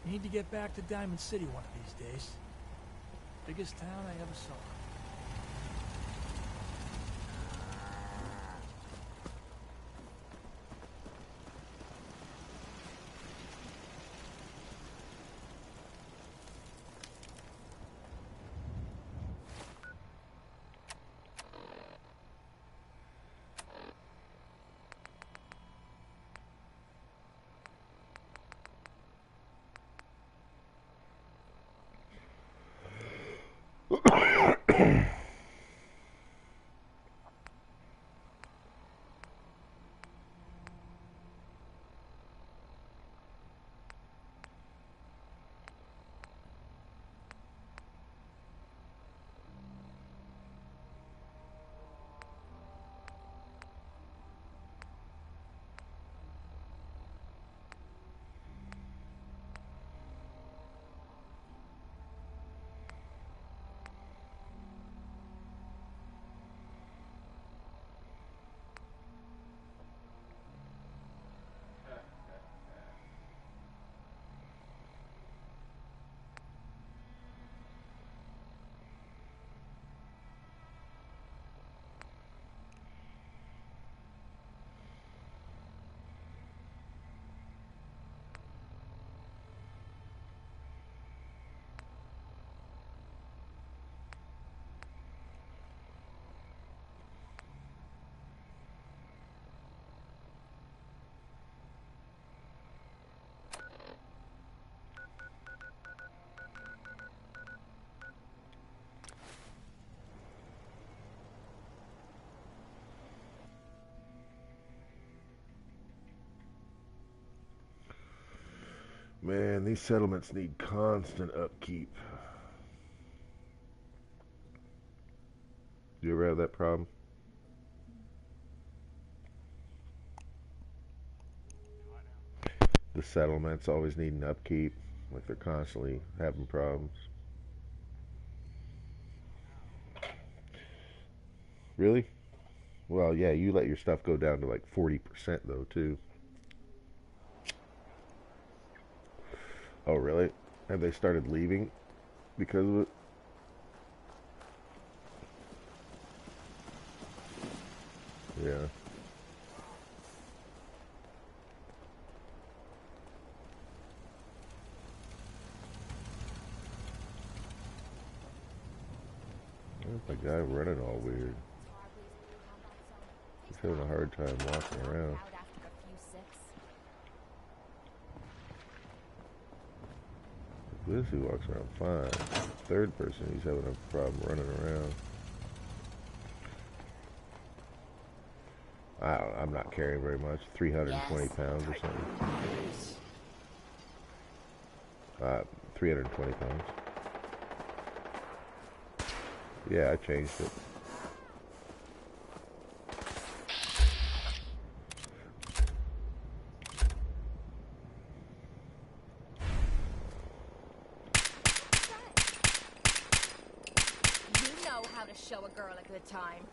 Need to get back to Diamond City one of these days. Biggest town I ever saw. Man, these settlements need constant upkeep. Do you ever have that problem? The settlements always need an upkeep. Like they're constantly having problems. Really? Well, yeah, you let your stuff go down to like 40% though, too. Oh, really? Have they started leaving because of it? Yeah. There's the guy running all weird. He's having a hard time walking around. This who walks around fine. Third person, he's having a problem running around. I'm not carrying very much. 320 pounds or something. 320 pounds. Yeah, I changed it. You know how to show a girl a good time.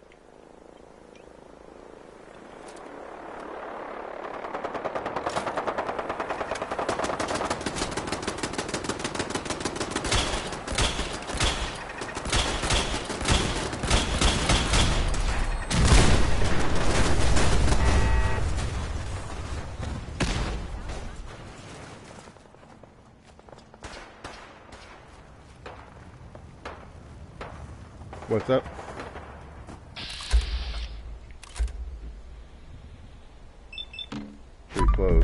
What's up? Pretty close.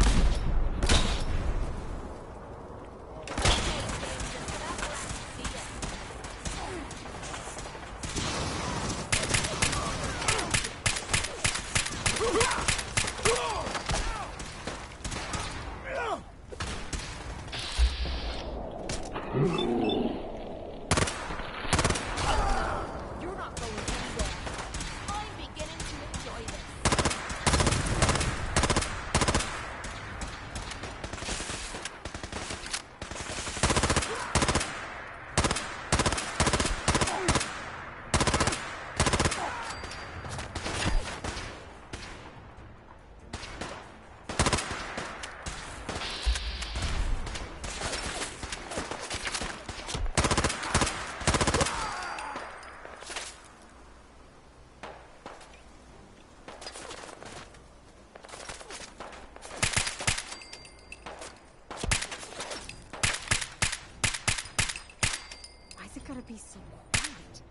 gotta be so quiet.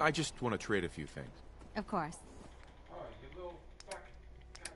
I just want to trade a few things. Of course. Oh, you little fucking goddamn...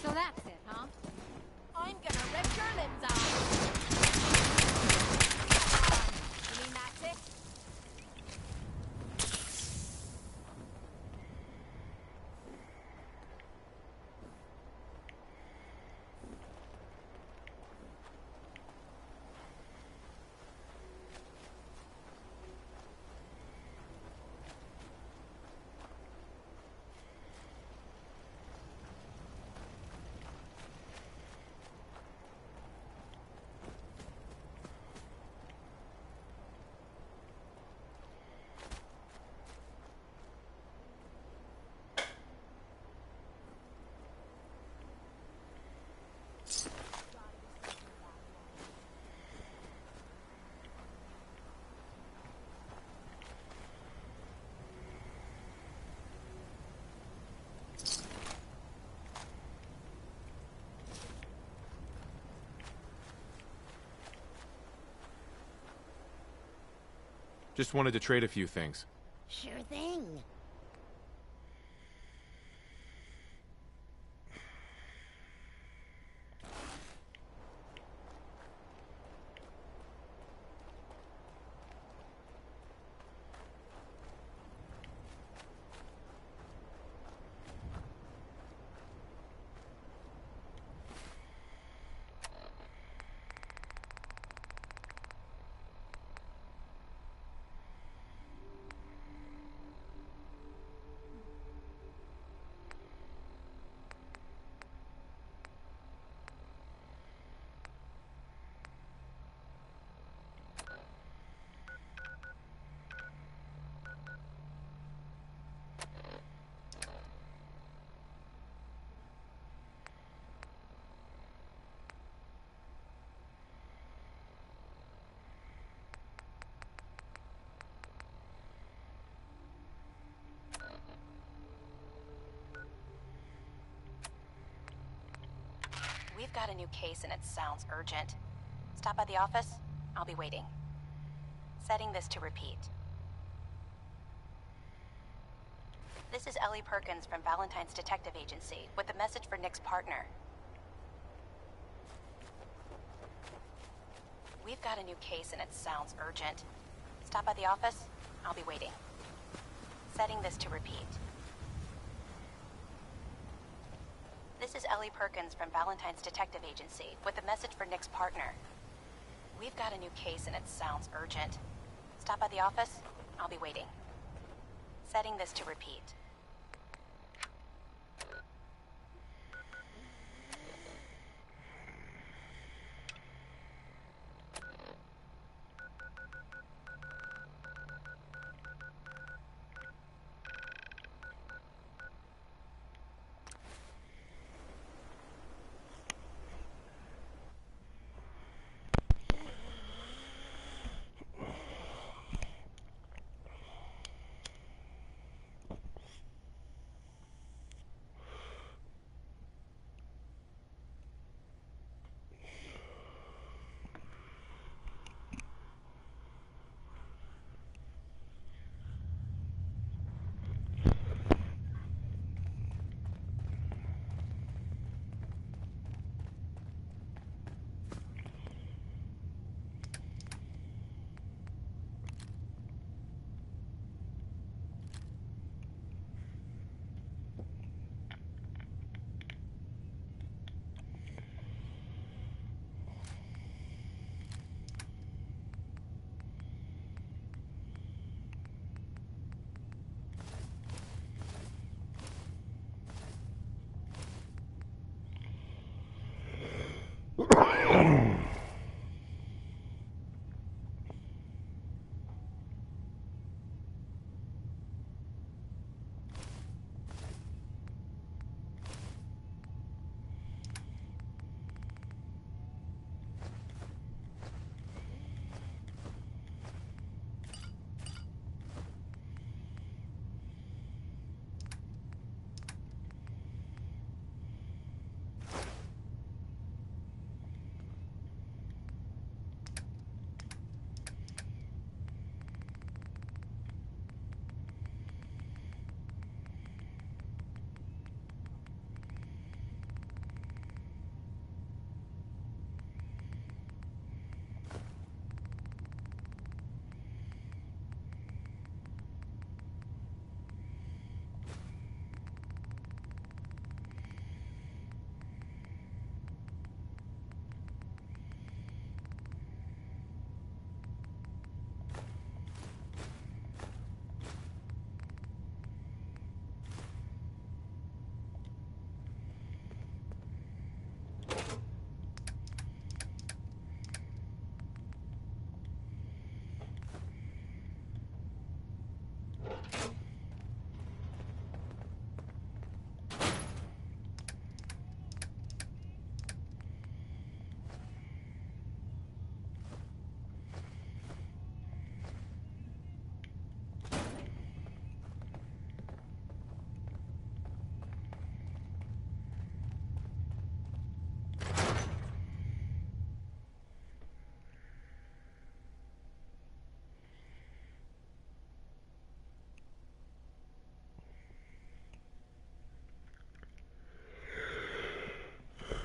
So that's it, huh? I'm gonna rip your limbs off! You mean that's it? Just wanted to trade a few things. Sure thing. We've got a new case and it sounds urgent. Stop by the office. I'll be waiting. Setting this to repeat. This is Ellie Perkins from Valentine's Detective Agency with a message for Nick's partner. We've got a new case and it sounds urgent. Stop by the office. I'll be waiting. Setting this to repeat. This is Ellie Perkins from Valentine's Detective Agency with a message for Nick's partner. We've got a new case and it sounds urgent. Stop by the office. I'll be waiting. Setting this to repeat.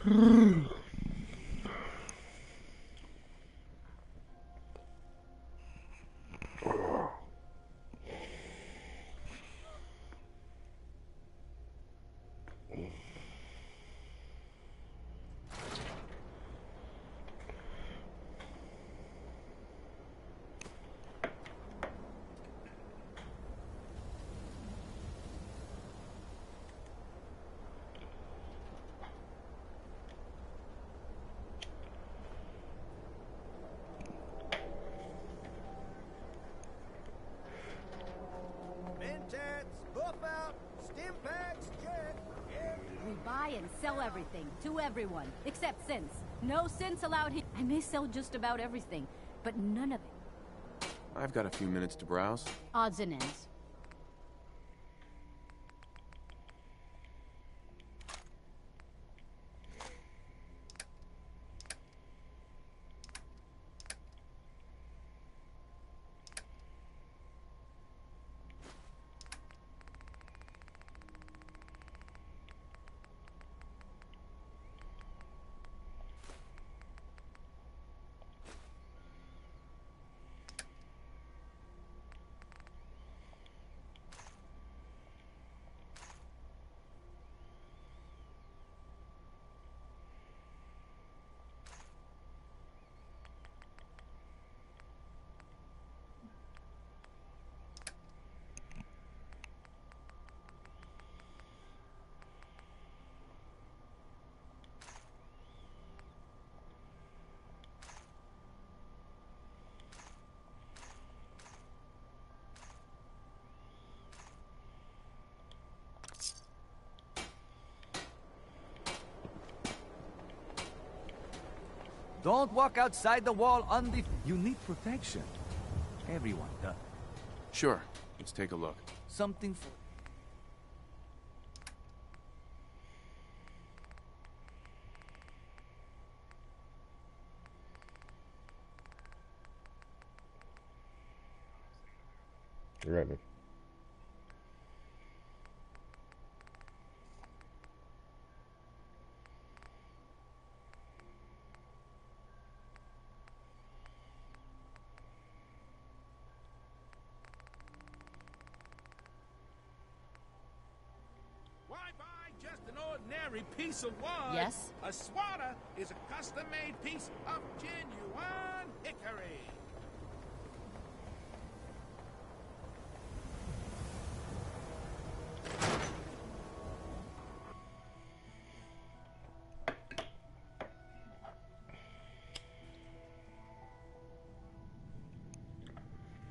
We buy and sell everything to everyone, except synths. No synths allowed here. I may sell just about everything, but none of it. I've got a few minutes to browse. Odds and ends. Don't walk outside the wall You need protection. Everyone does. Sure, let's take a look. Something for... You're right, man. Why buy just an ordinary piece of wood? Yes? A swatter is a custom-made piece of genuine hickory.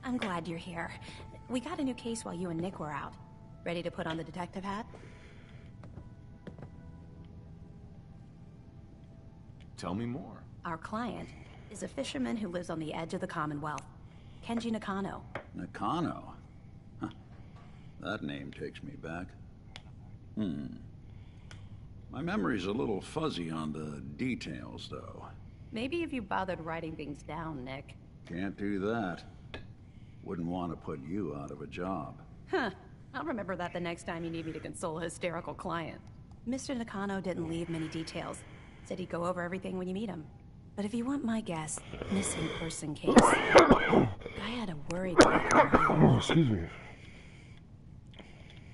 I'm glad you're here. We got a new case while you and Nick were out. Ready to put on the detective hat? Tell me more. Our client is a fisherman who lives on the edge of the Commonwealth. Kenji Nakano. Nakano? Huh. That name takes me back. My memory's a little fuzzy on the details, though. Maybe if you bothered writing things down, Nick. Can't do that. Wouldn't want to put you out of a job. Huh. I'll remember that the next time you need me to console a hysterical client. Mr. Nakano didn't leave many details. Said he'd go over everything when you meet him. But if you want my guess, missing person case. Guy had a worried look on him. Excuse me.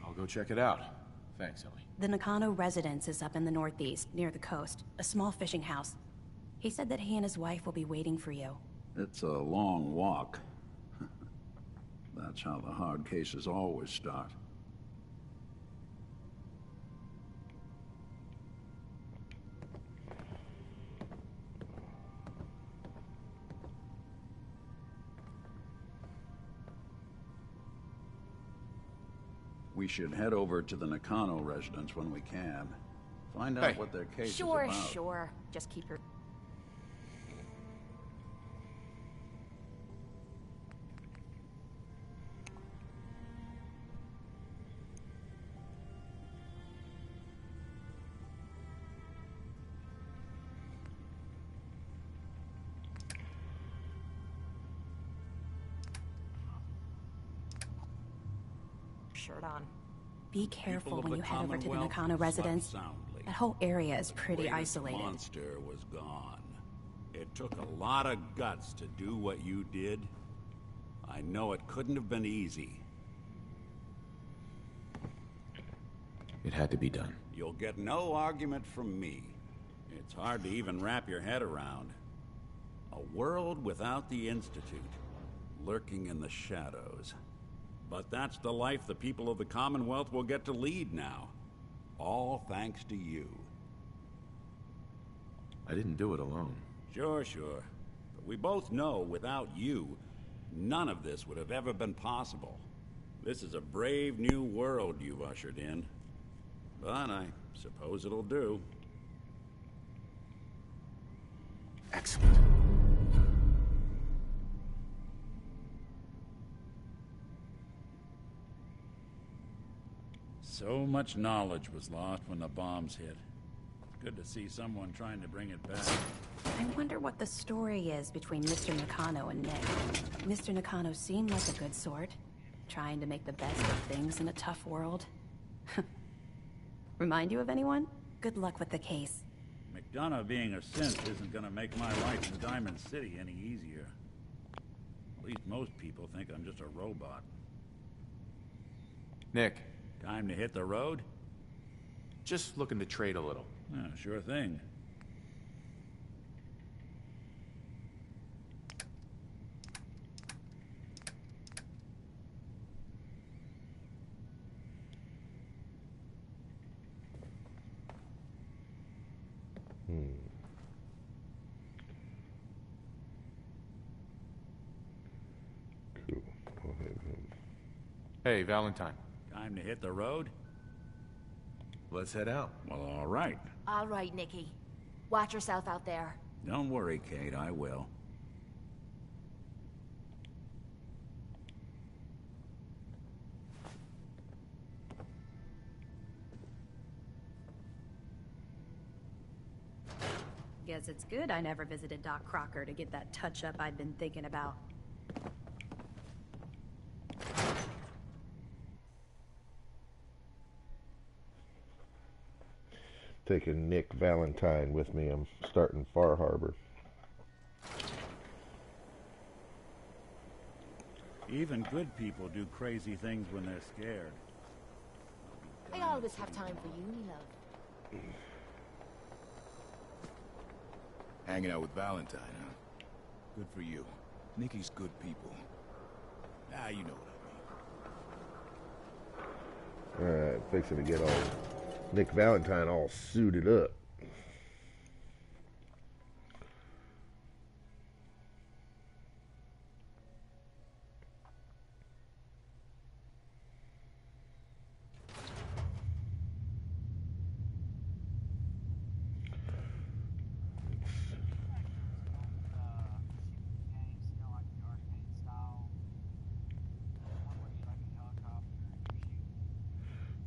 I'll go check it out. Thanks, Ellie. The Nakano residence is up in the northeast, near the coast. A small fishing house. He said that he and his wife will be waiting for you. It's a long walk. That's how the hard cases always start. We should head over to the Nakano residence when we can. Find out what their case is about. Sure. Just keep your... shirt on. Be careful when you head over to the Nakano residence. That whole area is pretty Greatest isolated. Monster was gone. It took a lot of guts to do what you did. I know it couldn't have been easy. It had to be done. You'll get no argument from me. It's hard to even wrap your head around. A world without the Institute, lurking in the shadows. But that's the life the people of the Commonwealth will get to lead now. All thanks to you. I didn't do it alone. Sure. But we both know without you, none of this would have ever been possible. This is a brave new world you've ushered in. But I suppose it'll do. Excellent. So much knowledge was lost when the bombs hit. Good to see someone trying to bring it back. I wonder what the story is between Mr. Nakano and Nick. Mr. Nakano seemed like a good sort, trying to make the best of things in a tough world. Remind you of anyone? Good luck with the case. McDonough being a synth isn't gonna make my life in Diamond City any easier. At least most people think I'm just a robot. Nick. Time to hit the road? Just looking to trade a little. Yeah, sure thing. Cool. Go ahead. Hey, Valentine. Time to hit the road? Let's head out. Well, all right. All right, Nikki. Watch yourself out there. Don't worry, Kate, I will. Guess it's good I never visited Doc Crocker to get that touch-up I'd been thinking about. Taking Nick Valentine with me. I'm starting Far Harbor. Even good people do crazy things when they're scared. I always have time for you, love. Hanging out with Valentine, huh? Good for you. Nikki's good people. Ah, you know what I mean. Alright, fixing to get all Nick Valentine all suited up.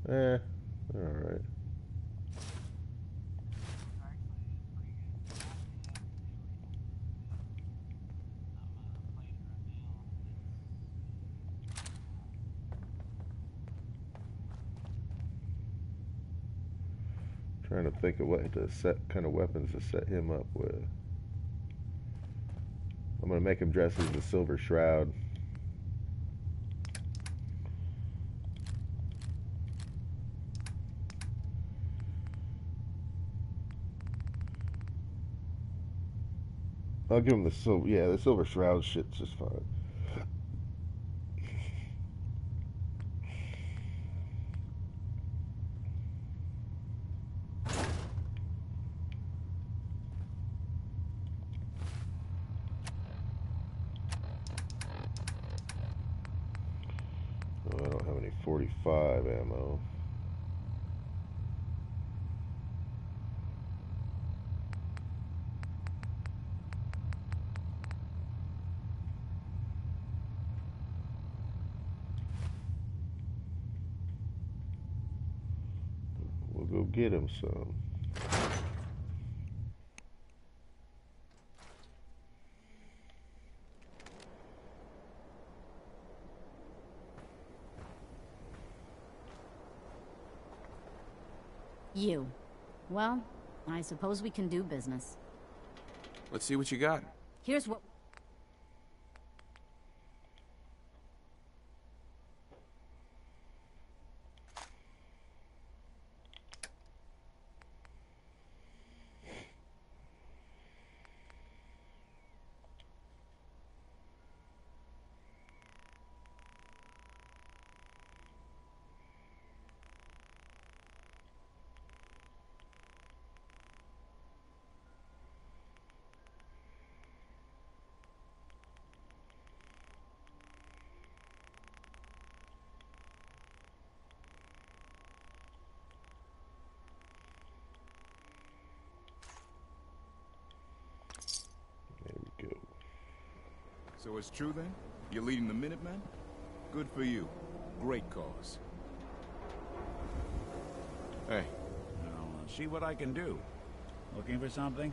Alright. Trying to think of what to set kind of weapons to set him up with. I'm gonna make him dress as the Silver Shroud. I'll give him the silver. Yeah, the Silver Shroud shit's just fine. Oh, I don't have any 45 ammo. We'll go get him some. You. Well, I suppose we can do business. Let's see what you got. Here's what... So it's true then? You're leading the Minutemen? Good for you. Great cause. Hey. I'll see what I can do. Looking for something?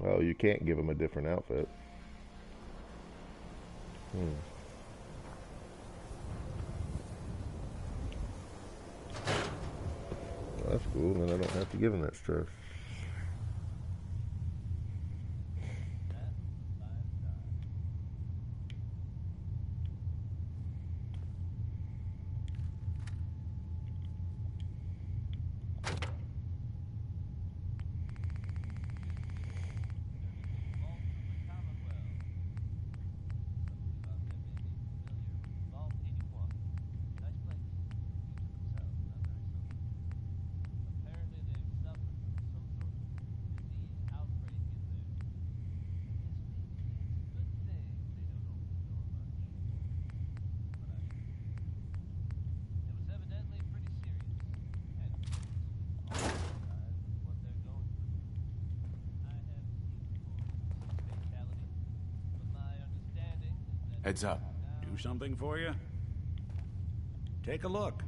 Well, you can't give him a different outfit. Well, that's cool, then I don't have to give him that stuff. Heads up. Do something for you? Take a look.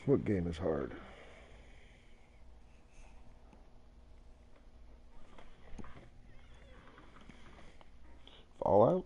What game is hard? Fallout?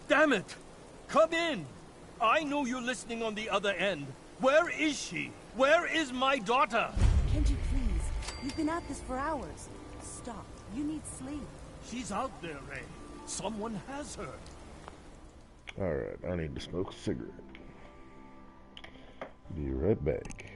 Damn it! Come in! I know you're listening on the other end. Where is she? Where is my daughter? Can't you please? You've been at this for hours. Stop. You need sleep. She's out there, Ray. Someone has her. Alright, I need to smoke a cigarette. Be right back.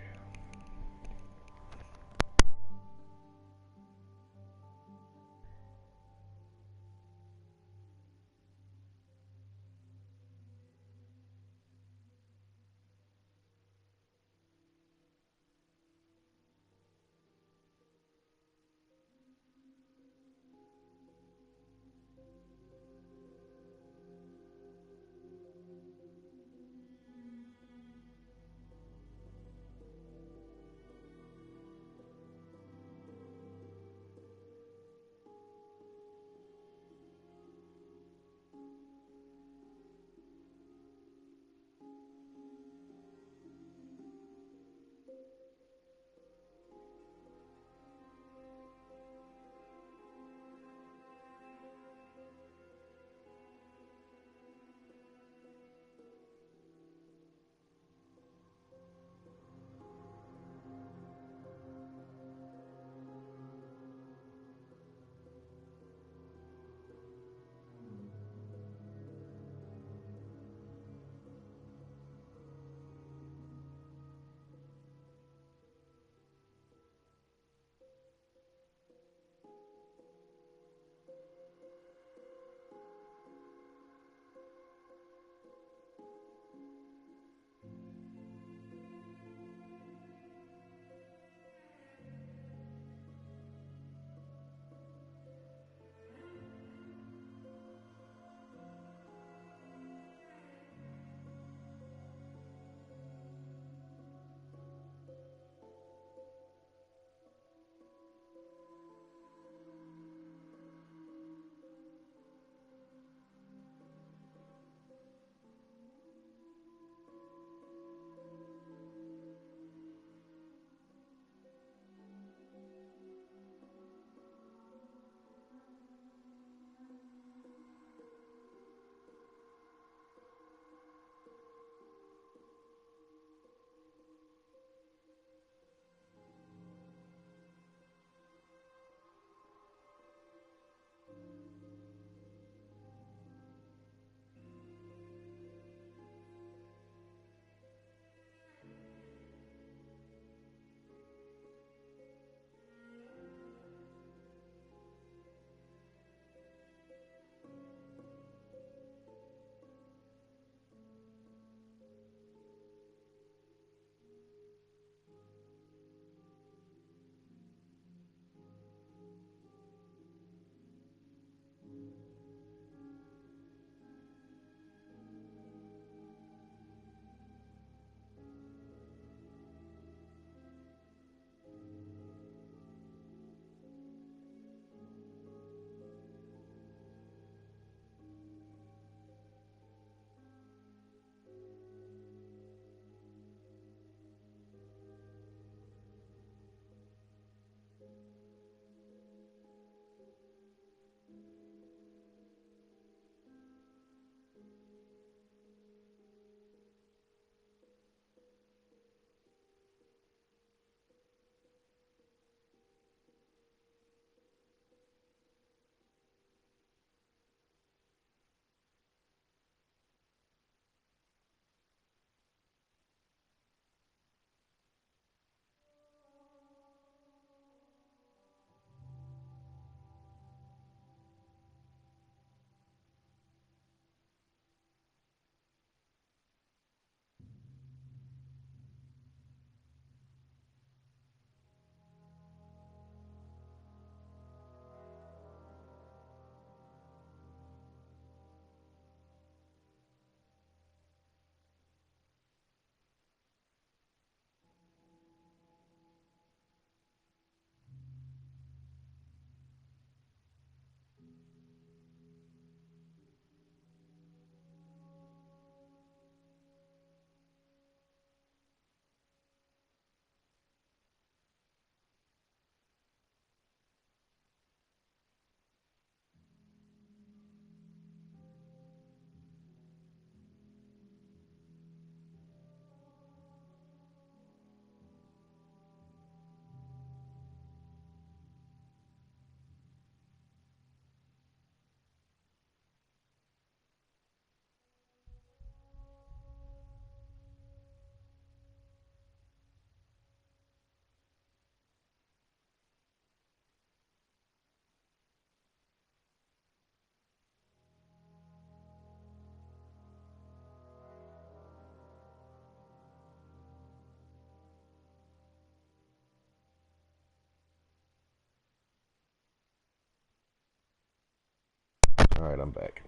Alright, I'm back.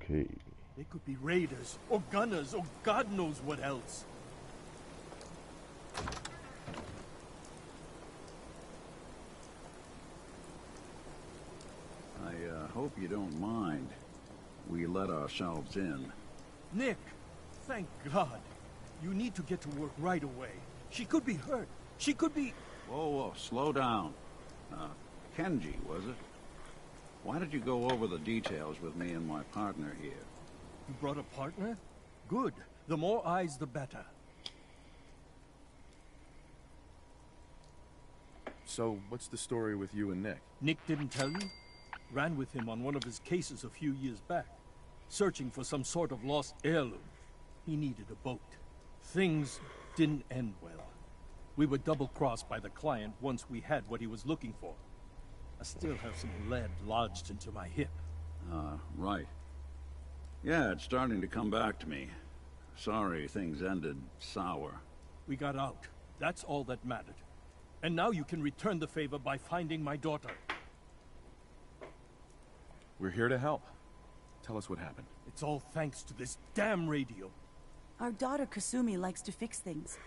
Okay. They could be raiders, or gunners, or God knows what else. I hope you don't mind. We let ourselves in. Nick, thank God. You need to get to work right away. She could be hurt. She could be... Whoa, whoa, slow down. Kenji, was it? Why did you go over the details with me and my partner here? You brought a partner? Good. The more eyes, the better. So, what's the story with you and Nick? Nick didn't tell you? Ran with him on one of his cases a few years back. Searching for some sort of lost heirloom. He needed a boat. Things didn't end well. We were double-crossed by the client once we had what he was looking for. I still have some lead lodged into my hip. Right. Yeah, it's starting to come back to me. Sorry things ended sour. We got out. That's all that mattered. And now you can return the favor by finding my daughter. We're here to help. Tell us what happened. It's all thanks to this damn radio. Our daughter Kasumi likes to fix things.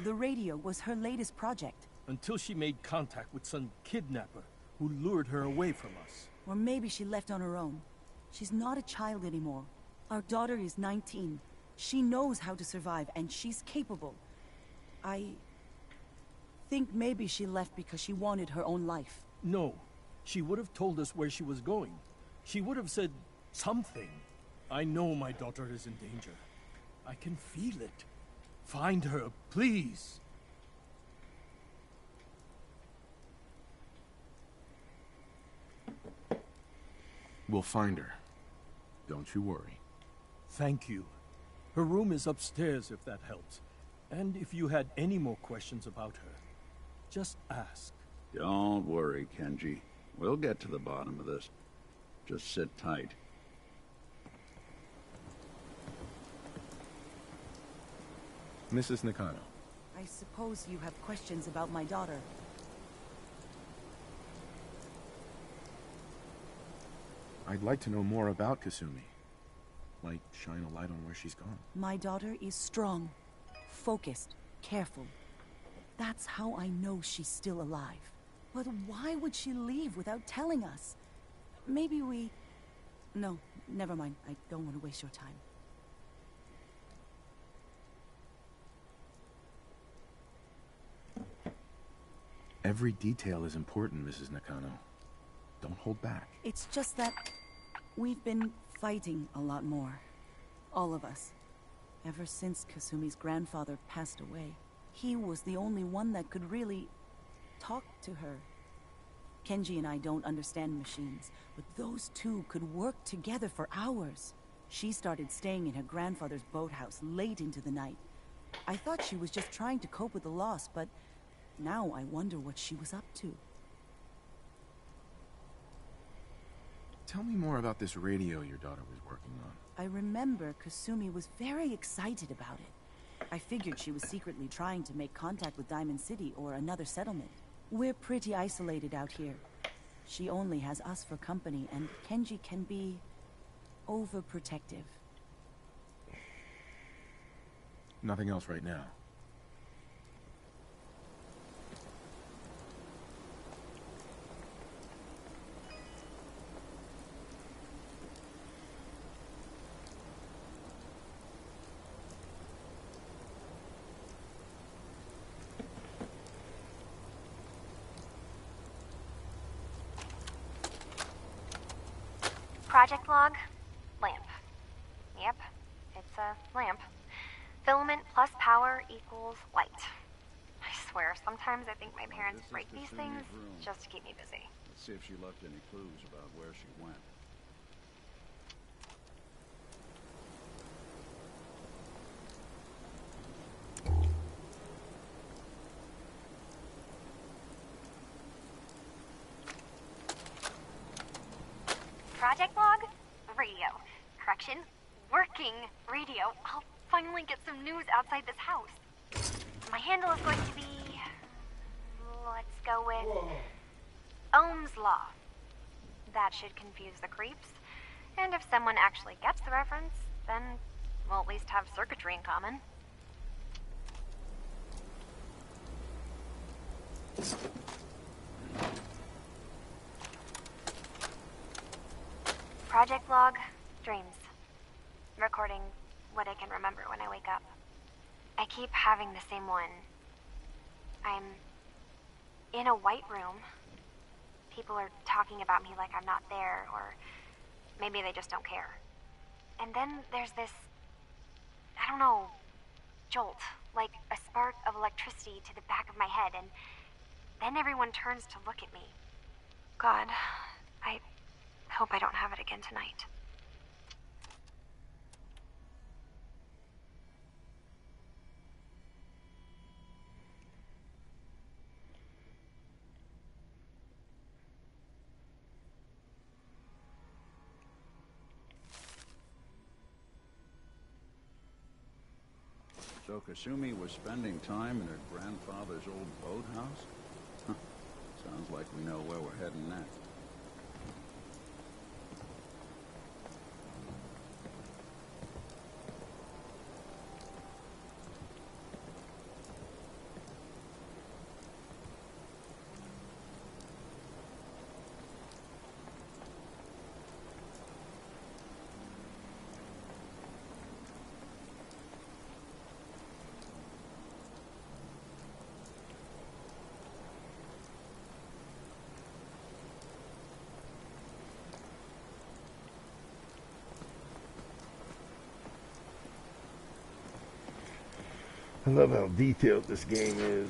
The radio was her latest project. Until she made contact with some kidnapper who lured her away from us. Or maybe she left on her own. She's not a child anymore. Our daughter is 19. She knows how to survive, and she's capable. I think maybe she left because she wanted her own life. No. She would have told us where she was going. She would have said something. I know my daughter is in danger. I can feel it. Find her, please. We'll find her. Don't you worry. Thank you. Her room is upstairs if that helps. And if you had any more questions about her, just ask. Don't worry, Kenji. We'll get to the bottom of this. Just sit tight. Mrs. Nakano. I suppose you have questions about my daughter. I'd like to know more about Kasumi. Like, shine a light on where she's gone. My daughter is strong, focused, careful. That's how I know she's still alive. But why would she leave without telling us? Maybe we... No, never mind. I don't want to waste your time. Every detail is important, Mrs. Nakano. Don't hold back. It's just that we've been fighting a lot more. All of us. Ever since Kasumi's grandfather passed away. He was the only one that could really talk to her. Kenji and I don't understand machines, but those two could work together for hours. She started staying in her grandfather's boathouse late into the night. I thought she was just trying to cope with the loss, but now I wonder what she was up to. Tell me more about this radio your daughter was working on. I remember Kasumi was very excited about it. I figured she was secretly trying to make contact with Diamond City or another settlement. We're pretty isolated out here. She only has us for company, and Kenji can be overprotective. Nothing else right now. Project log, lamp. Yep, it's a lamp. Filament plus power equals light. I swear, sometimes I think my parents break these things just to keep me busy. Let's see if she left any clues about where she went. Project log, radio. Correction, working radio. I'll finally get some news outside this house. My handle is going to be... let's go with... Ohm's Law. that should confuse the creeps. And if someone actually gets the reference, then we'll at least have circuitry in common. Project log, dreams. Recording what I can remember when I wake up. I keep having the same one. I'm in a white room. People are talking about me like I'm not there, or maybe they just don't care. And then there's this, I don't know, jolt, like a spark of electricity to the back of my head, and then everyone turns to look at me. God, I hope I don't have it again tonight. So Kasumi was spending time in her grandfather's old boathouse? Huh. Sounds like we know where we're heading next. I love how detailed this game is.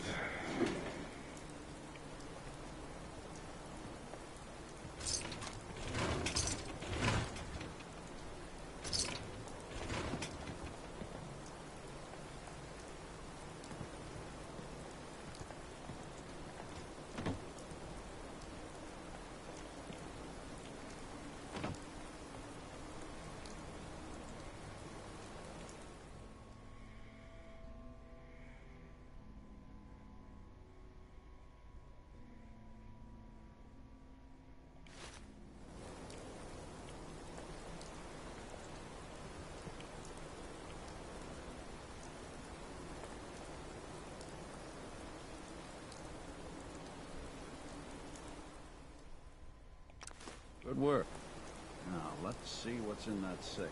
Good work. Now, let's see what's in that safe.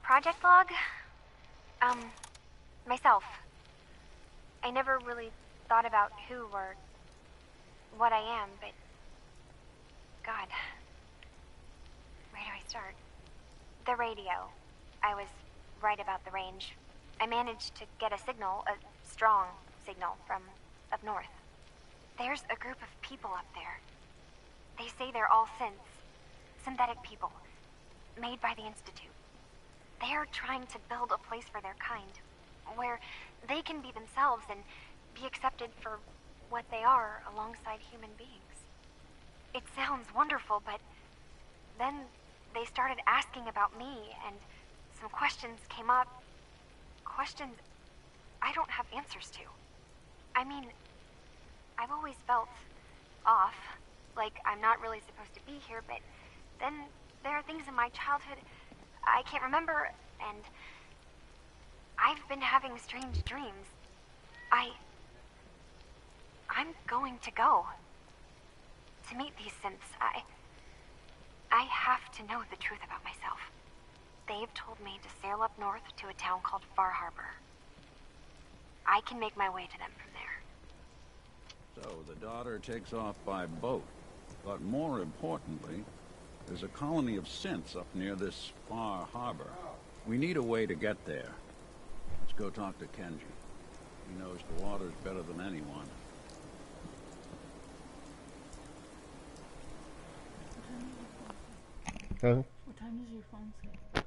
Project log? Myself. I never really thought about who or what I am, but God, where do I start? The radio. I was right about the range. I managed to get a signal, a strong signal, from up north. There's a group of people up there. They say they're all synthetic people, made by the Institute. They're trying to build a place for their kind, where they can be themselves and be accepted for what they are alongside human beings. It sounds wonderful, but then they started asking about me, and some questions came up. Questions I don't have answers to. I mean, I've always felt off, like I'm not really supposed to be here, but then there are things in my childhood I can't remember, and I've been having strange dreams. I'm going to go to meet these synths. I have to know the truth about myself. They've told me to sail up north to a town called Far Harbor. I can make my way to them from there. So the daughter takes off by boat, but more importantly, there's a colony of synths up near this Far Harbor. We need a way to get there. Let's go talk to Kenji. He knows the waters better than anyone. Huh? What time does your phone say?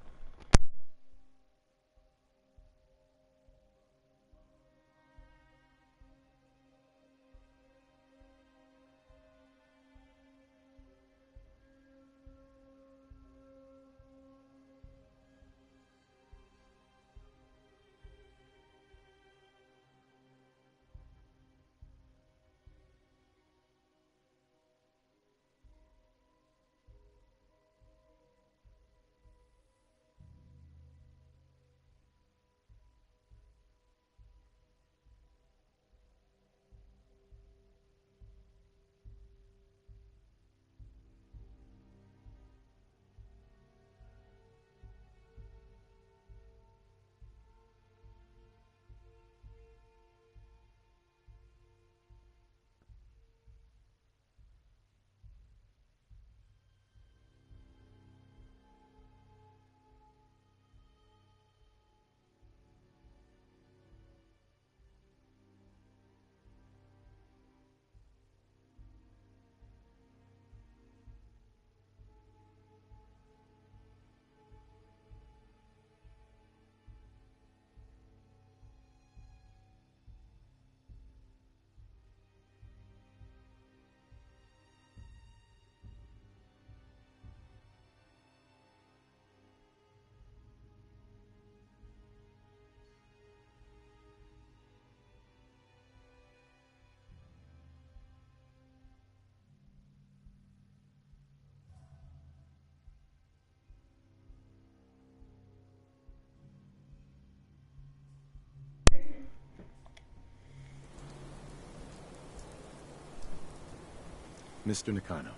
Mr. Nakano.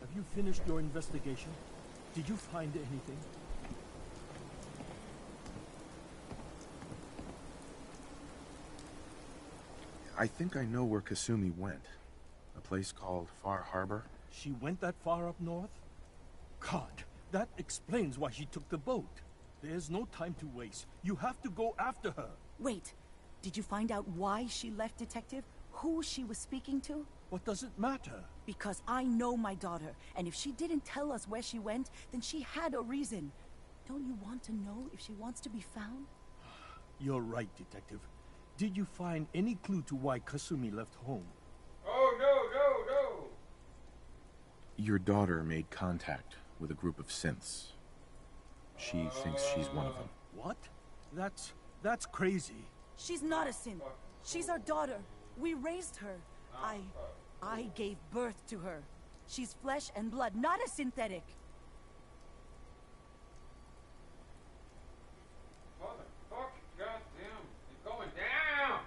Have you finished your investigation? Did you find anything? I think I know where Kasumi went. A place called Far Harbor. She went that far up north? God, that explains why she took the boat. There's no time to waste. You have to go after her. Wait, did you find out why she left, Detective? Who she was speaking to? What does it matter? Because I know my daughter, and if she didn't tell us where she went, then she had a reason. Don't you want to know if she wants to be found? You're right, Detective. Did you find any clue to why Kasumi left home? Oh, no. Your daughter made contact with a group of synths. She thinks she's one of them. What? That's crazy. She's not a synth. She's our daughter. We raised her. I gave birth to her. She's flesh and blood, not a synthetic. Motherfuck, goddamn, you're going down!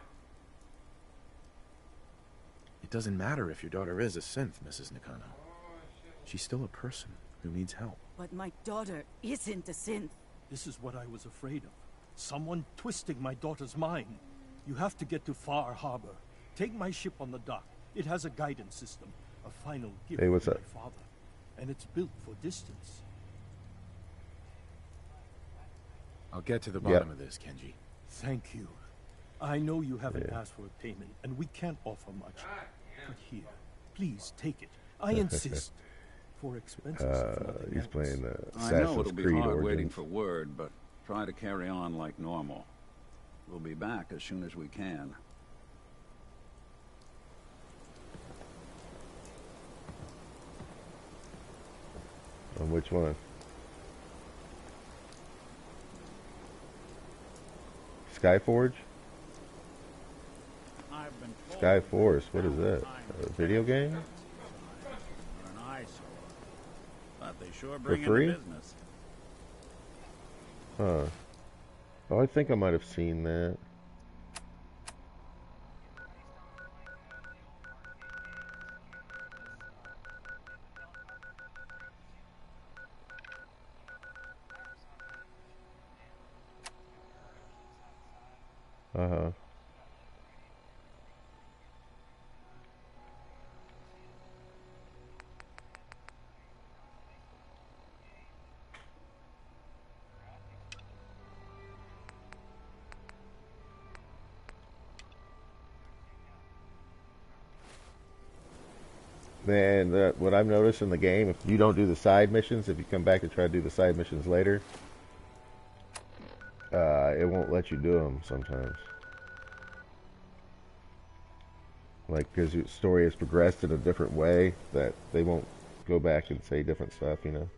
It doesn't matter if your daughter is a synth, Mrs. Nakano. She's still a person who needs help. But my daughter isn't a synth. This is what I was afraid of. Someone twisting my daughter's mind. You have to get to Far Harbor. Take my ship on the dock. It has a guidance system, a final gift Hey, what's from up? my father. And it's built for distance. I'll get to the bottom of this, Kenji. Thank you. I know you haven't asked for a payment, and we can't offer much. But here, please take it. I insist. For expenses. if nothing He's else. playing I know Assassin's it'll be Creed hard waiting Origins. for word, but try to carry on like normal. We'll be back as soon as we can. On which one? Skyforge? Skyforce, what is that? A video game? An eyesore. But they sure For bring free? into business. Huh. Oh, I think I might have seen that. Uh-huh. And what I've noticed in the game, if you don't do the side missions, if you come back to try to do the side missions later, it won't let you do them sometimes. Like, because your story has progressed in a different way, that they won't go back and say different stuff, you know.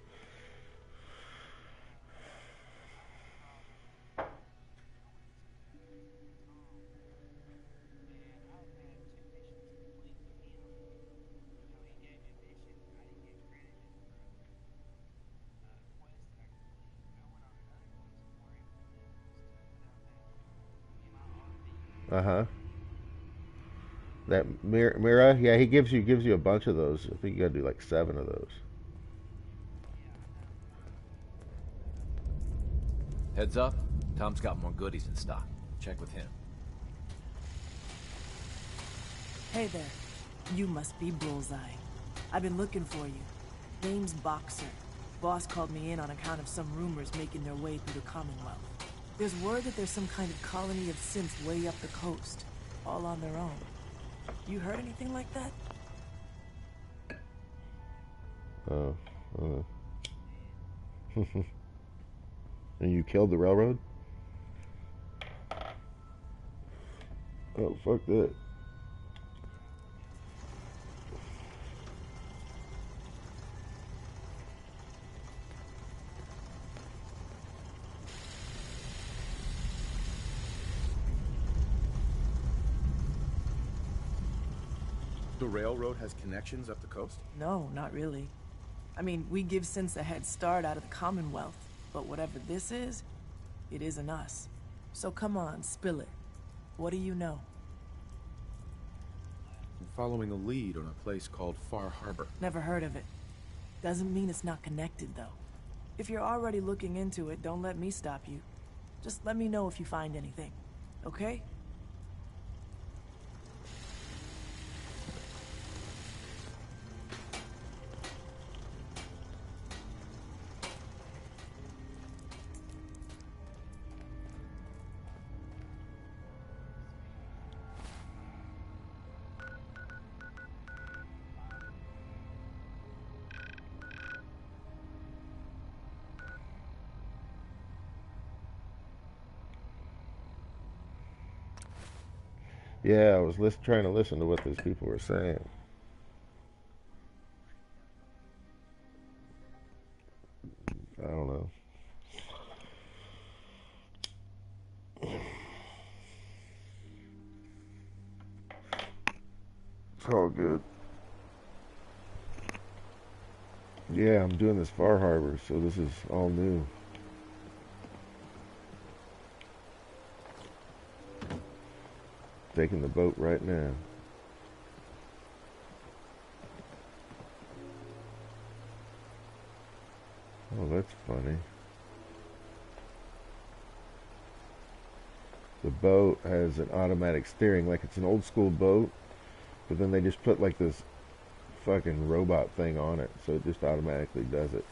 Uh-huh. That Mira, yeah, he gives you a bunch of those. I think you gotta do like 7 of those. Heads up, Tom's got more goodies in stock. Check with him. Hey there. You must be Bullseye. I've been looking for you. Name's Boxer. Boss called me in on account of some rumors making their way through the Commonwealth. There's word that there's some kind of colony of synths way up the coast, all on their own. You heard anything like that? And you killed the railroad? Oh, fuck that. The railroad has connections up the coast? No, not really. I mean, we give synths a head start out of the Commonwealth, but whatever this is, it isn't us. So come on, spill it. What do you know? I'm following a lead on a place called Far Harbor. Never heard of it. Doesn't mean it's not connected, though. If you're already looking into it, don't let me stop you. Just let me know if you find anything, okay? Yeah, I was trying to listen to what those people were saying. I don't know. It's all good. Yeah, I'm doing this Far Harbor, so this is all new. Taking the boat right now. Oh, that's funny. The boat has an automatic steering, like it's an old school boat, but then they just put like this fucking robot thing on it, so it just automatically does it.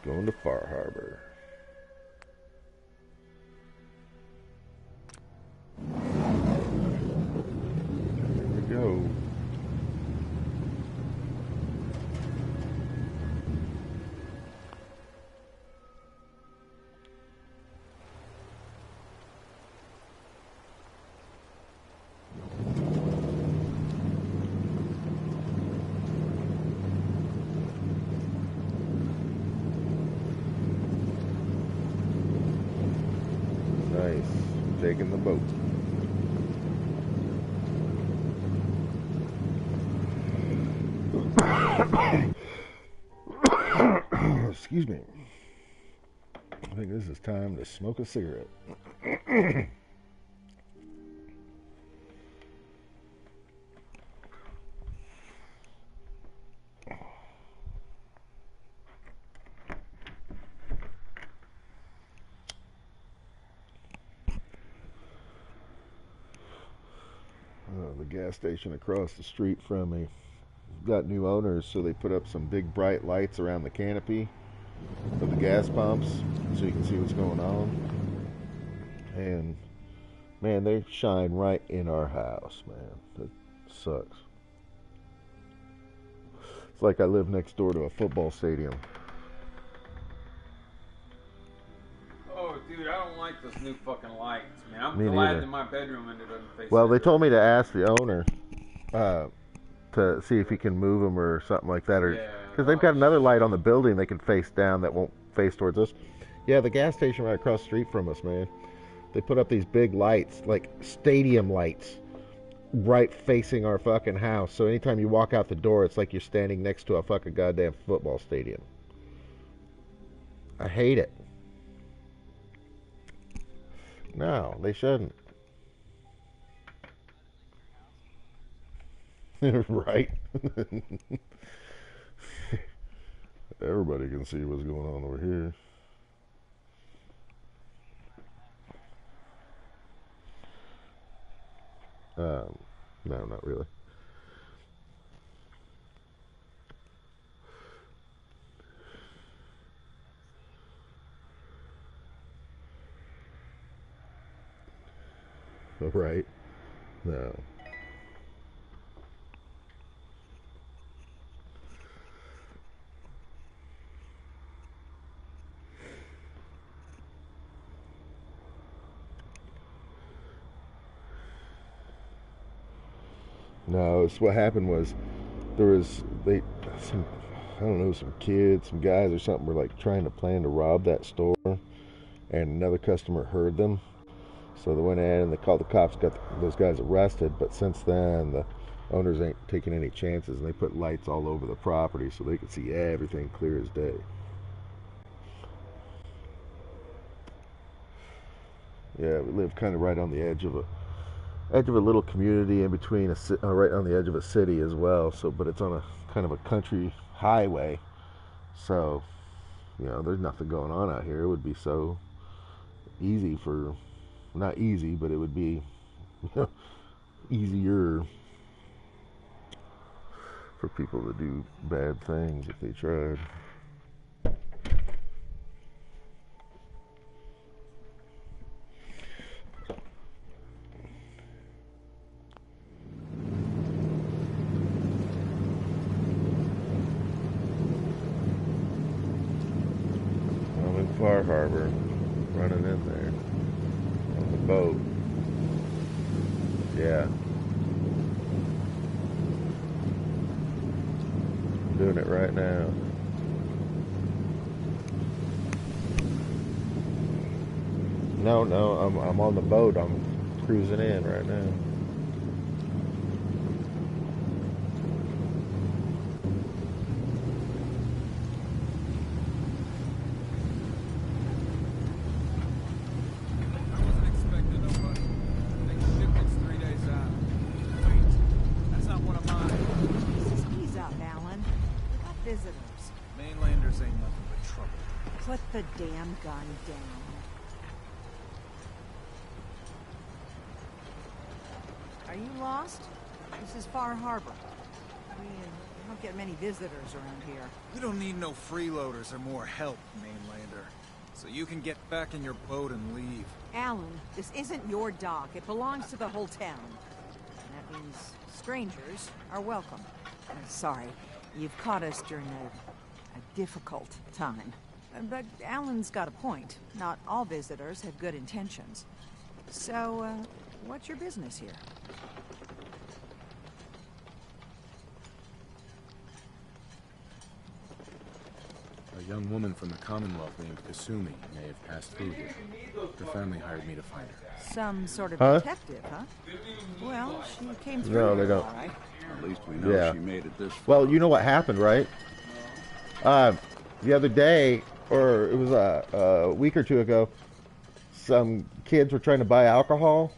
Going to Far Harbor. Here we go. Taking the boat. Excuse me. I think this is time to smoke a cigarette. The gas station across the street from me got new owners, so they put up some big bright lights around the canopy of the gas pumps so you can see what's going on. And man, they shine right in our house, man. That sucks. It's like I live next door to a football stadium. Oh, dude, I don't like those new fucking lights, man. I'm Me glad neither. that my bedroom ended up facing. Well, they told me to ask the owner to see if he can move them or something like that, or because they've got another light on the building they can face down that won't face towards us. Yeah, the gas station right across the street from us, man. They put up these big lights, like stadium lights, right facing our fucking house. So anytime you walk out the door, it's like you're standing next to a fucking goddamn football stadium. I hate it. No, they shouldn't. Right? Everybody can see what's going on over here. No, not really. Right? No. No, it's what happened was there was some I don't know, some kids, some guys or something were like trying to plan to rob that store, and another customer heard them, so they went in and they called the cops, got those guys arrested. But since then, the owners ain't taking any chances, and they put lights all over the property so they could see everything clear as day. Yeah, we live kind of right on the edge of a little community in between right on the edge of a city as well. So, but it's on a kind of a country highway. So, you know, there's nothing going on out here. It would be so easy not easy, but it would be, you know, easier for people to do bad things if they tried. Far Harbor, running in there on the boat. Yeah, I'm doing it right now. No, I'm on the boat. I'm cruising in right now. The damn gun down. Are you lost? This is Far Harbor. We don't get many visitors around here. We don't need no freeloaders or more help, mainlander. So you can get back in your boat and leave. Alan, this isn't your dock. It belongs to the whole town. And that means strangers are welcome. Sorry, you've caught us during a difficult time. But Alan's got a point. Not all visitors have good intentions. So, what's your business here? A young woman from the Commonwealth named Kasumi may have passed through here. Her family hired me to find her. Some sort of detective, huh? Well, she came through. No, they don't. All right. At least we know she made it this far. Well, you know what happened, right? The other day, or it was a week or two ago, some kids were trying to buy alcohol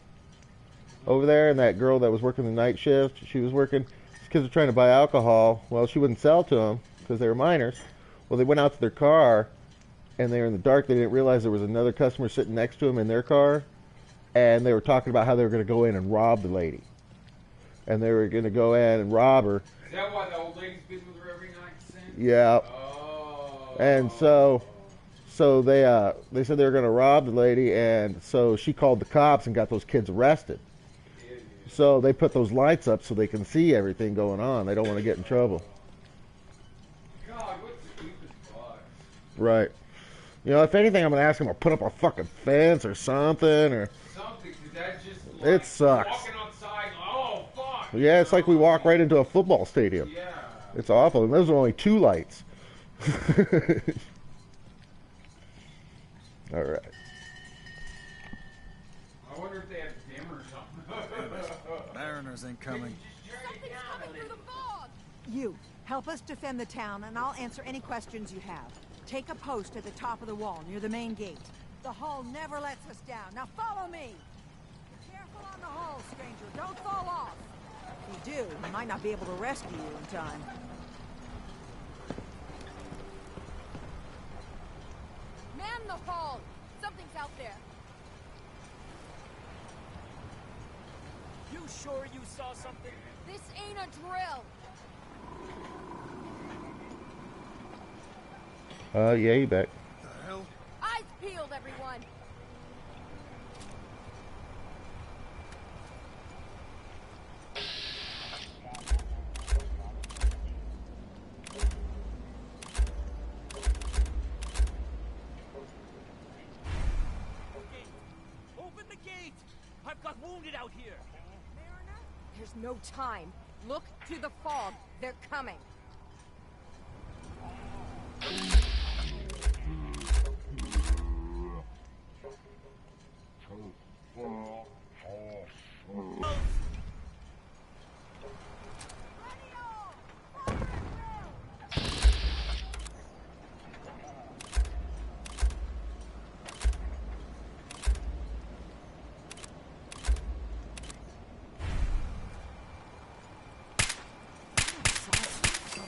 over there, and that girl that was working the night shift, she was working, these kids were trying to buy alcohol. Well, she wouldn't sell to them because they were minors. Well, they went out to their car, and they were in the dark. They didn't realize there was another customer sitting next to them in their car, and they were talking about how they were going to go in and rob the lady. And they were going to go in and rob her. Is that why the old lady's been with her every night since? Yeah. Oh. And so So they said they were gonna rob the lady, and so she called the cops and got those kids arrested. So they put those lights up so they can see everything going on. They don't want to get in trouble. God, what stupid fuck. Right. You know, if anything, I'm gonna ask them to put up a fucking fence or something, or Something, 'cause that's just like it sucks. walking outside, oh fuck. Yeah, it's like we walk right into a football stadium. Yeah. It's awful. And those are only 2 lights. All right. I wonder if they have dim or something. Mariners ain't coming. You, help us defend the town, and I'll answer any questions you have. Take a post at the top of the wall, near the main gate. The hull never lets us down. Now follow me! Be careful on the hull, stranger. Don't fall off. If you do, we might not be able to rescue you in time. Man the hull! Something's out there. You sure you saw something? This ain't a drill. Yeah, you bet. The hell? Eyes peeled, everyone. Open the gate! I've got wounded out here. Mariner? There's no time. Look to the fog. They're coming.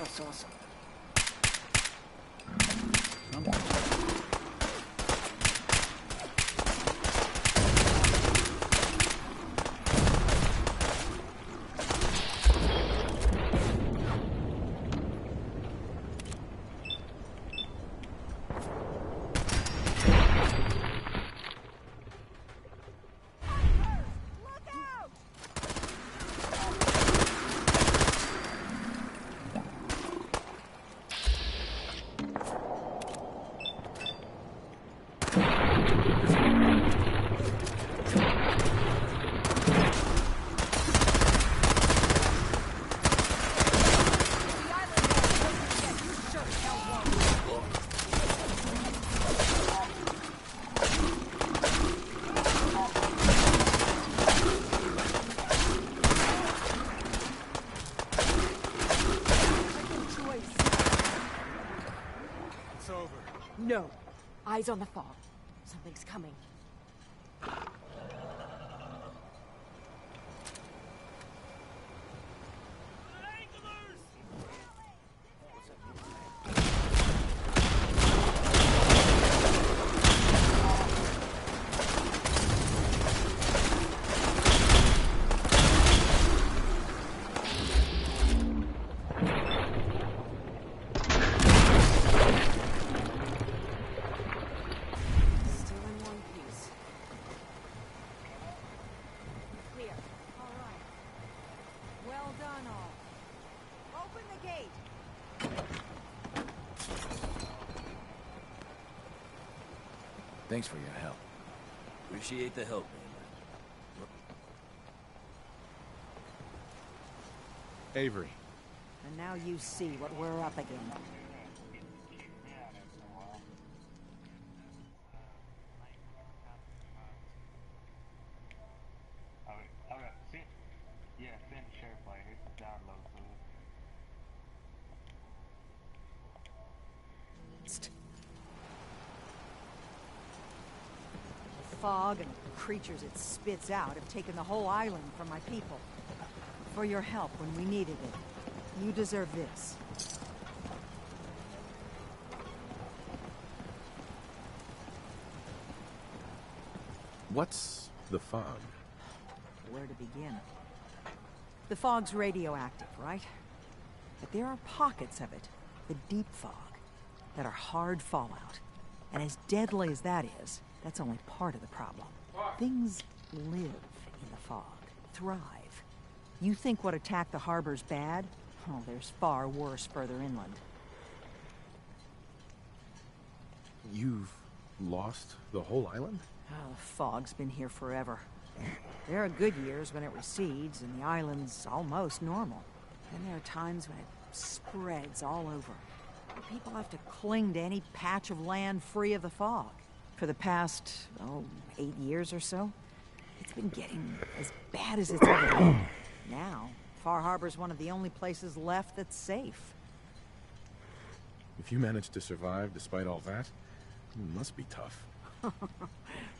I saw something. No. Eyes on the fog. Something's coming. Thanks for your help. Appreciate the help, man. Avery. And now you see what we're up against. The fog and the creatures it spits out have taken the whole island from my people. For your help when we needed it. You deserve this. What's the fog? Where to begin? The fog's radioactive, right? But there are pockets of it, the deep fog, that are hard fallout. And as deadly as that is, that's only part of the problem. Things live in the fog, thrive. You think what attacked the harbor's bad? Oh, there's far worse further inland. You've lost the whole island? Oh, the fog's been here forever. There are good years when it recedes and the island's almost normal. Then there are times when it spreads all over. People have to cling to any patch of land free of the fog. For the past, 8 years or so, it's been getting as bad as it's ever been. Now, Far Harbor's one of the only places left that's safe. If you managed to survive despite all that, it must be tough.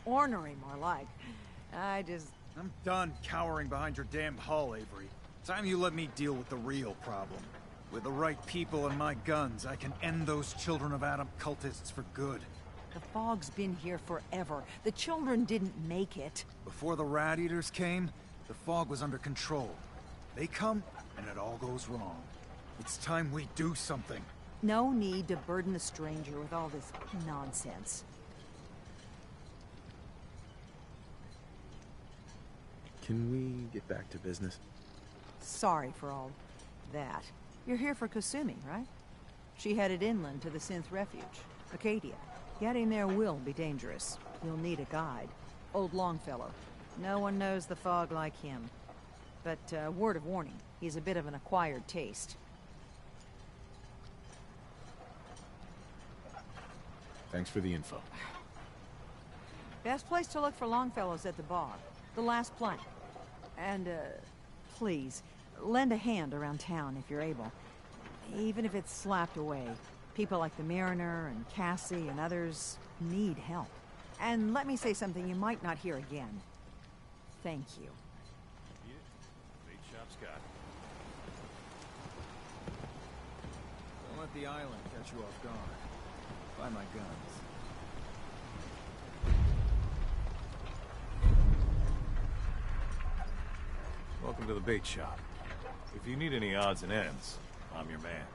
Ornery, more like. I'm done cowering behind your damn hull, Avery. Time you let me deal with the real problem. With the right people and my guns, I can end those Children of Adam cultists for good. The fog's been here forever. The children didn't make it. Before the Rat Eaters came, the fog was under control. They come, and it all goes wrong. It's time we do something. No need to burden the stranger with all this nonsense. Can we get back to business? Sorry for all that. You're here for Kasumi, right? She headed inland to the Synth Refuge, Acadia. Getting there will be dangerous. You'll need a guide. Old Longfellow. No one knows the fog like him. But, word of warning, he's a bit of an acquired taste. Thanks for the info. Best place to look for Longfellow's at the bar. The last plank. And, please, lend a hand around town if you're able. Even if it's slapped away. People like the Mariner and Cassie and others need help. And let me say something you might not hear again. Thank you. Bait shop Scott. Don't let the island catch you off guard. Buy my guns. Welcome to the bait shop. If you need any odds and ends, I'm your man.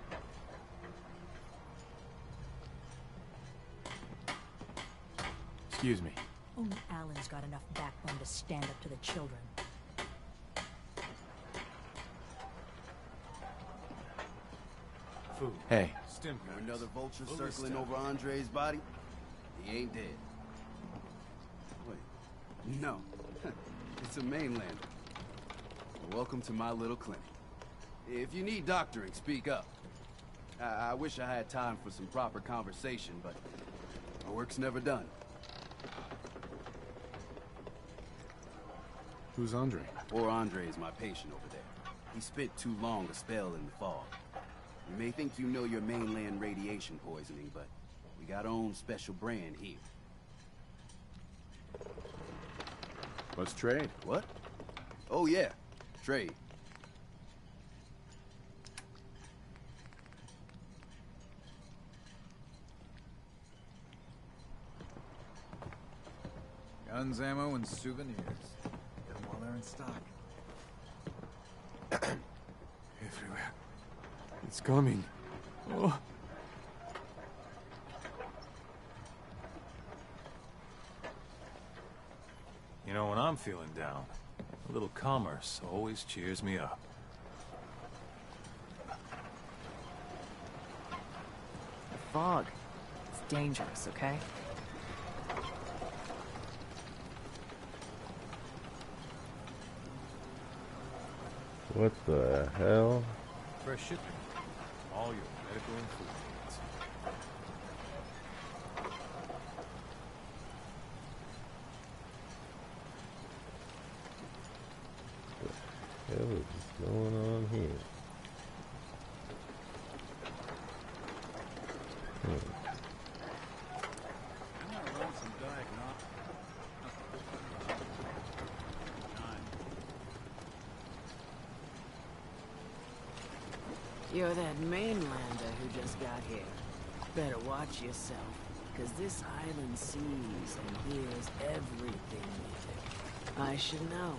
Excuse me. Only Alan's got enough backbone to stand up to the children. Food. Hey. Stim packs. Another vulture Fully circling stacked. over Andre's body? He ain't dead. Wait. No. It's a mainlander. Welcome to my little clinic. If you need doctoring, speak up. I wish I had time for some proper conversation, but my work's never done. Who's Andre? Poor Andre is my patient over there. He spent too long a spell in the fog. You may think you know your mainland radiation poisoning, but we got our own special brand here. Let's trade. What? Oh yeah, trade. Guns, ammo, and souvenirs. Get them while they're in stock. Everywhere. It's coming. Oh. You know, when I'm feeling down, a little commerce always cheers me up. The fog. It's dangerous, okay? What the hell? Fresh shipping. All your medical and food needs. What the hell is going on here? You're that mainlander who just got here. Better watch yourself, because this island sees and hears everything you do. I should know.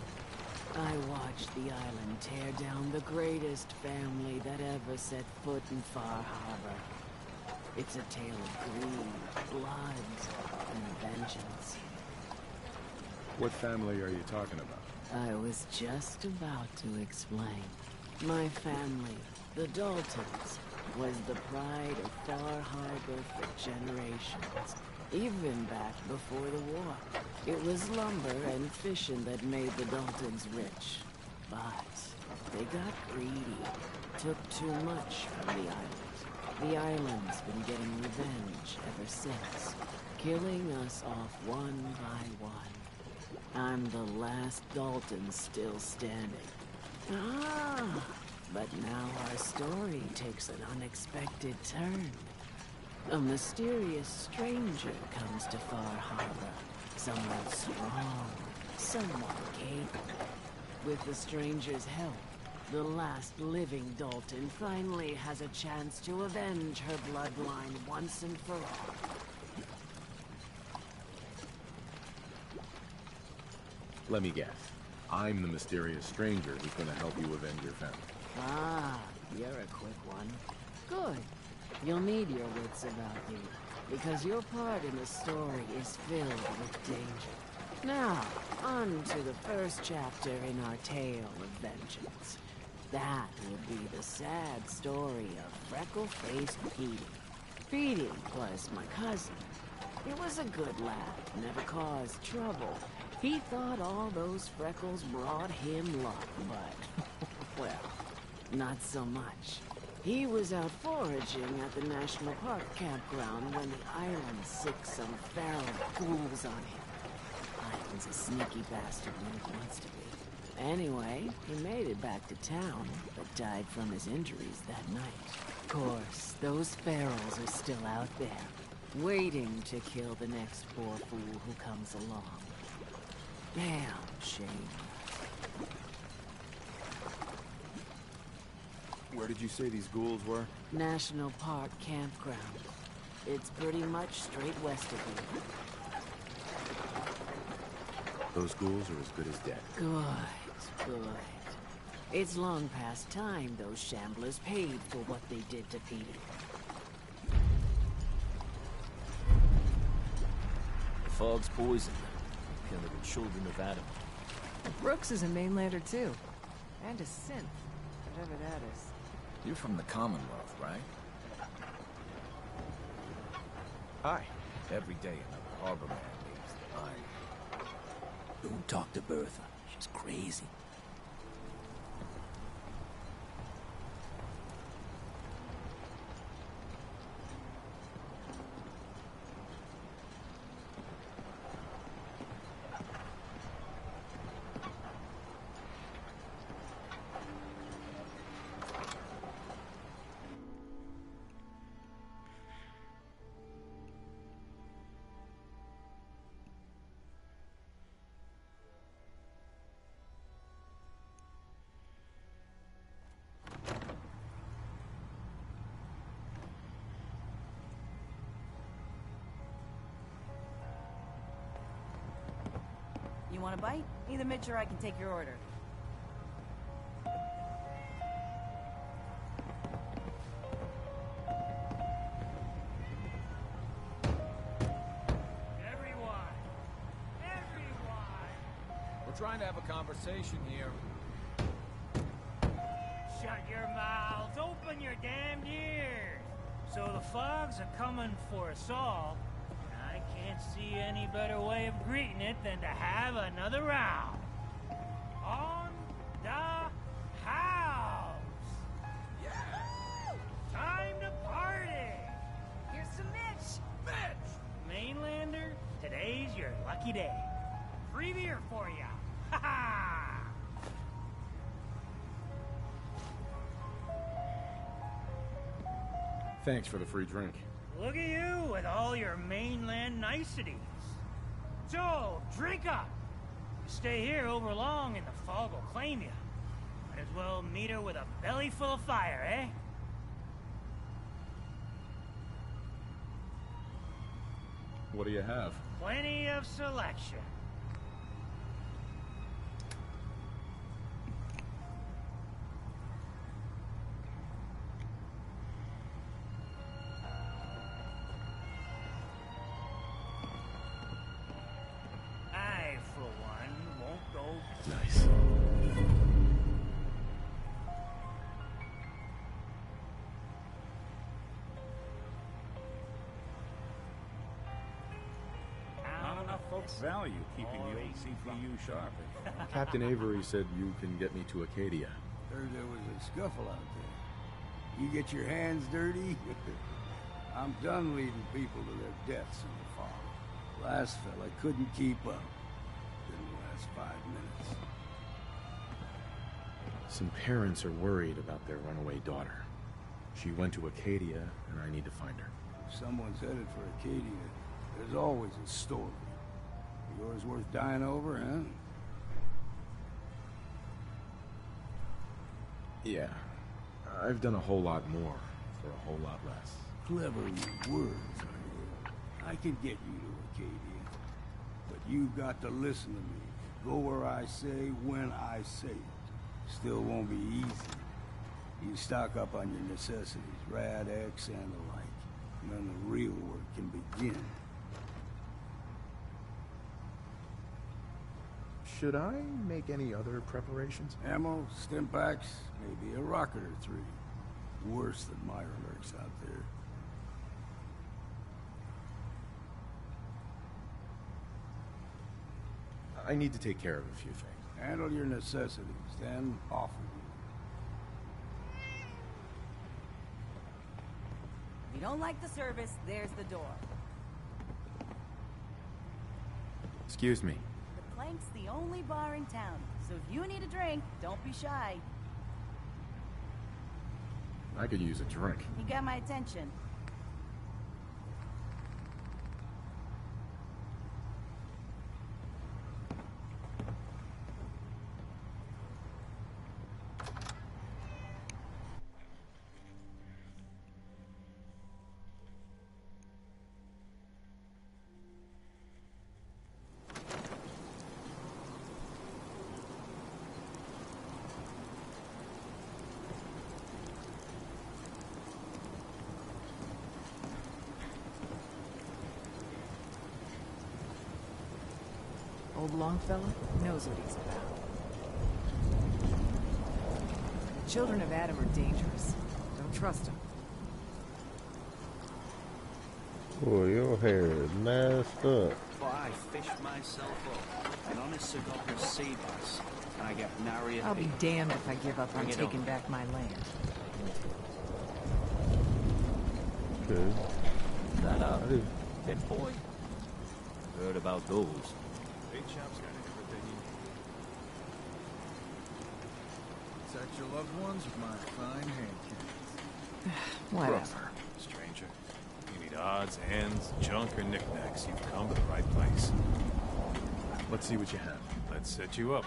I watched the island tear down the greatest family that ever set foot in Far Harbor. It's a tale of greed, blood, and vengeance. What family are you talking about? I was just about to explain. My family, the Daltons, was the pride of Far Harbor for generations. Even back before the war. It was lumber and fishing that made the Daltons rich. But they got greedy. Took too much from the island. The island's been getting revenge ever since. Killing us off one by one. I'm the last Dalton still standing. Ah! But now our story takes an unexpected turn. A mysterious stranger comes to Far Harbor. Someone strong, someone capable. With the stranger's help, the last living Dalton finally has a chance to avenge her bloodline once and for all. Let me guess. I'm the mysterious stranger who's gonna help you avenge your family. Ah, you're a quick one. Good. You'll need your wits about you, because your part in the story is filled with danger. Now, on to the first chapter in our tale of vengeance. That will be the sad story of freckle-faced Petey. Petey was my cousin. He was a good lad, never caused trouble. He thought all those freckles brought him luck, but, well, not so much. He was out foraging at the National Park campground when the island sicked some feral fools on him. Island's a sneaky bastard when it wants to be. Anyway, he made it back to town, but died from his injuries that night. Of course, those ferals are still out there, waiting to kill the next poor fool who comes along. Damn shame. Where did you say these ghouls were? National Park campground. It's pretty much straight west of here. Those ghouls are as good as dead. Good, good. It's long past time those shamblers paid for what they did to Petey. The fog's poison. Killing the children of Adam. Brooks is a mainlander too. And a synth, whatever that is. You're from the Commonwealth, right? Hi. Every day another harbor man leaves the island. Don't talk to Bertha. She's crazy. You want a bite? Either Mitch or I can take your order. We're trying to have a conversation here. Shut your mouths, open your damned ears. So the fogs are coming for us all. I can't see any better way of greeting it than to have another round. On the house! Yeah! Time to party! Here's some Mitch! Mitch! Mainlander, today's your lucky day. Free beer for ya! Ha ha! Thanks for the free drink. Look at you with all your mainland niceties. So, drink up. You stay here over long and the fog will claim you. Might as well meet her with a belly full of fire, eh? What do you have? Plenty of selection. Nice. Not enough folks value keeping the old CPU sharp. Captain Avery said you can get me to Acadia. Heard there was a scuffle out there. You get your hands dirty? I'm done leading people to their deaths in the fog. Last fella couldn't keep up. Didn't last 5 minutes. Some parents are worried about their runaway daughter. She went to Acadia, and I need to find her. If someone's headed for Acadia, there's always a story. Yours worth dying over, huh? Yeah. I've done a whole lot more for a whole lot less. Clever with words, are you? I could get you to Acadia. But you got to listen to me. Go where I say, when I say it. Still won't be easy. You stock up on your necessities, Rad-X and the like. And then the real work can begin. Should I make any other preparations? Ammo, stimpaks, maybe a rocket or 3. Worse than Mirelurks out there. I need to take care of a few things. Handle your necessities, then off with you. If you don't like the service, there's the door. Excuse me. The Plank's the only bar in town, so if you need a drink, don't be shy. I could use a drink. You got my attention. Old Longfellow knows what he's about. The children of Adam are dangerous. Don't trust them. Boy, your hair is messed up. Well, I fished myself up. An honest to God sea bass. And I get nary a I'll be peep. damned if I give up on Bring it taking on. back my land. Good. That I do. Pit boy? Heard about those. Big chap's got everything you need. Protect your loved ones with my fine hand cannons. Whatever. Stranger. You need odds, ends, junk, or knickknacks. You've come to the right place. Let's see what you have. Let's set you up.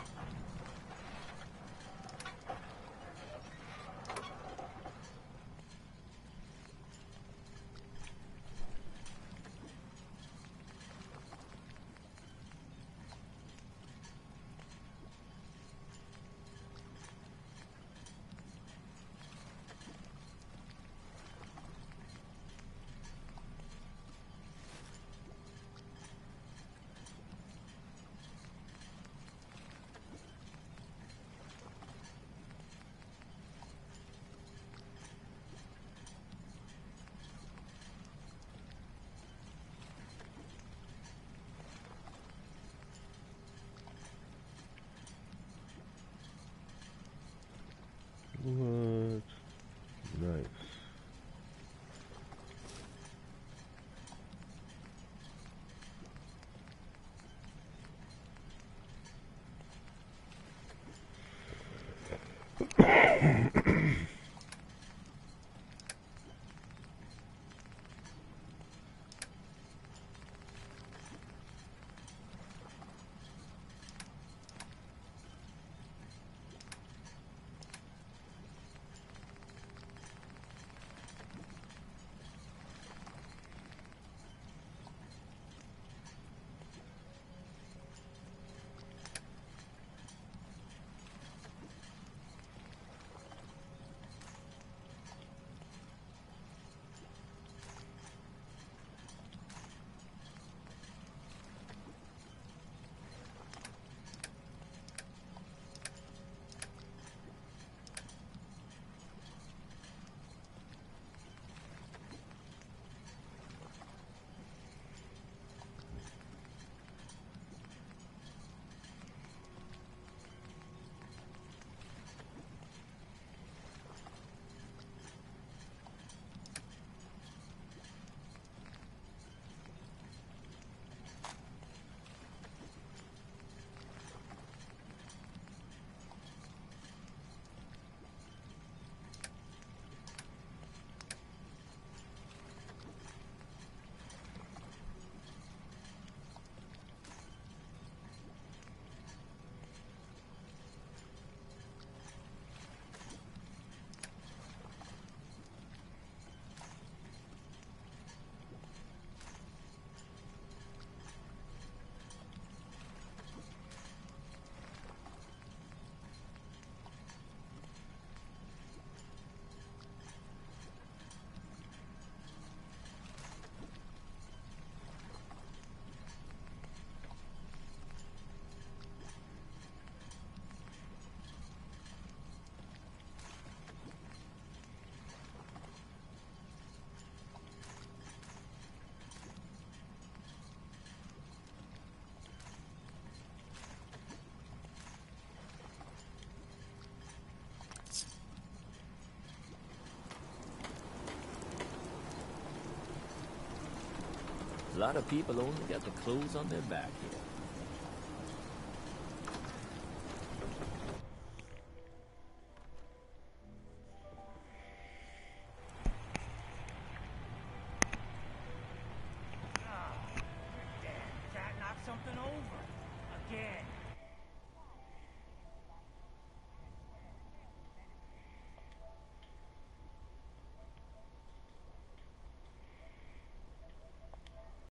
A lot of people only got the clothes on their back here.